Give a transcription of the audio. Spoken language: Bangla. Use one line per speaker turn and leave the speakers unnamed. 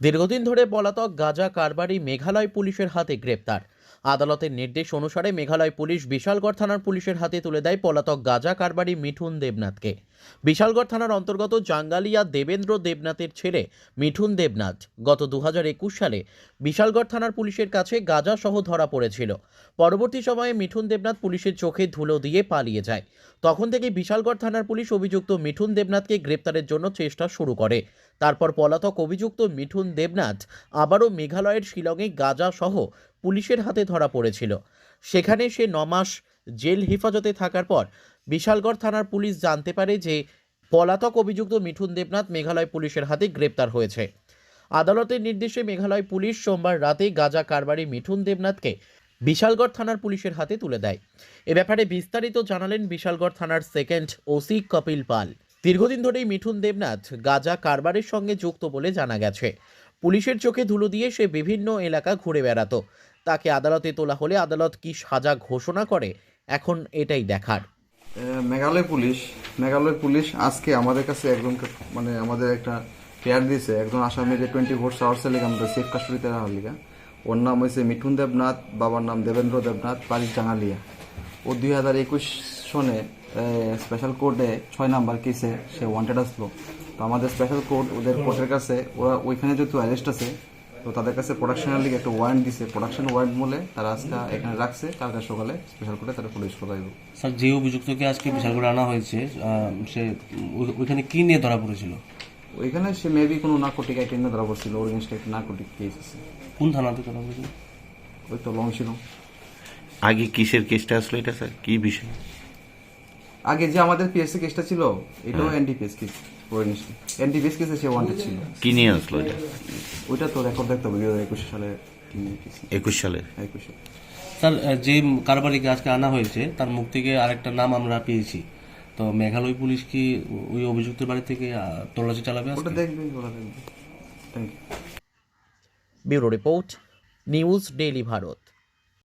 দীর্ঘদিন ধরে পলাতক গাঁজা কারবারি মেঘালয় পুলিশের হাতে গ্রেপ্তার। আদালতের নির্দেশ অনুসারে মেঘালয় পুলিশ বিশালগড় থানার পুলিশের হাতে তুলে দেয় পলাতক গাঁজা কারবারি মিঠুন দেবনাথকে। বিশালগড় থানার অন্তর্গত জাঙ্গালিয়া দেবেন্দ্র দেবনাথের ছেলে মিঠুন দেবনাথ গত 2021 সালে বিশালগড় থানার পুলিশের কাছে গাঁজা সহ ধরা পড়েছিল। পরবর্তী সময়ে মিঠুন দেবনাথ পুলিশের চোখে ধুলো দিয়ে পালিয়ে যায়। তখন থেকে বিশালগড় থানার পুলিশ অভিযুক্ত মিঠুন দেবনাথকে গ্রেপ্তারের জন্য চেষ্টা শুরু করে। তারপর পলাতক অভিযুক্ত মিঠুন দেবনাথ আবারও মেঘালয়ের শিলংয়ে গাঁজা সহ পুলিশের হাতে ধরা পড়েছিল। সেখানে সে 9 মাস জেল হেফাজতে থাকার পর বিশালগড় থানার পুলিশ জানতে পারে যে পলাতক অভিযুক্ত মিঠুন দেবনাথ মেঘালয় পুলিশের হাতে গ্রেপ্তার হয়েছে। আদালতের নির্দেশে মেঘালয় পুলিশ সোমবার রাতে গাঁজা কারবারি মিঠুন দেবনাথকে বিশালগড় থানার পুলিশের হাতে তুলে দেয়। এ ব্যাপারে বিস্তারিত জানালেন বিশালগড় থানার সেকেন্ড ওসি কপিল পাল। দীর্ঘদিন ধরেই মিঠুন দেবনাথ গাঁজা কারবারের সঙ্গে যুক্ত বলে জানা গেছে। পুলিশের চোখে ধুলো দিয়ে সে বিভিন্ন এলাকা ঘুরে বেড়াতো। তাকে আদালতে তোলা হলে আদালত কি সাজা ঘোষণা করে, এখন এটাই দেখার।
মেঘালয় পুলিশ আজকে আমাদের কাছে একজন আমাদের একটা ফেয়ার দিয়েছে, একজন আসামিকে 24 আওয়ার্সের লিগে আমাদের সেফ কাস্টডিতে রাখার লিগা। ওর নাম হয়েছে মিঠুন দেবনাথ, বাবার নাম দেবেন্দ্র দেবনাথ, বাড়ি জাঙ্গালিয়া। ও 2021 সনে স্পেশাল কোর্টে 6 নাম্বার কেসে সে ওয়ান্টেড আসলো। তো আমাদের স্পেশাল কোর্ট ওদের কোর্টের কাছে, ওরা ওইখানে যেহেতু অ্যারেস্ট আছে, তো তাদের কাছে প্রোডাকশনের লিগে একটা ওয়ারেন্ট দিছে। প্রোডাকশন ওয়ারেন্ট বলে তারা আজকে এখানে রাখছে, কালকে সকালে স্পেশাল কোর্টে তারা পুলিশ করাইব।
স্যার, যে অভিযুক্তকে আজকে বিশালগড়ে আনা হয়েছে, সে ওইখানে কি নিয়ে ধরা পড়েছিল?
ওইখানে সে মেবি কোনো নার্কোটিক আইটেম নিয়ে ধরা পড়ছিল। ওর এগেনস্টে একটা নার্কোটিক কেস আছে।
কোন থানাতে ধরা পড়েছিল?
ওই তো লং ছিল।
আগে কিসের কেসটা আসলো এটা স্যার, কি বিষয়?
আগে যে আমাদের পিএসসি কেসটা ছিল, এটাও এনডিপিএস কেস। ওর এগেনস্টে এনডিপিএস কেসে সে ওয়ান্টেড ছিল।
কি নিয়ে আসলো এটা?
ওইটা তো রেকর্ড দেখতে হবে 2021 সালে।
21 সালে।
21 সালে।
স্যার, যে কারবারিকে আজকে আনা হয়েছে তার মুখ থেকে আরেকটা নাম আমরা পেয়েছি। তো মেঘালয় পুলিশ কি ওই অভিযুক্তের বাড়ি থেকে তল্লাশি চালাবে?
ওটা দেখবে, ওরা দেখবে। Thank you.
Bureau report, news daily Bharat.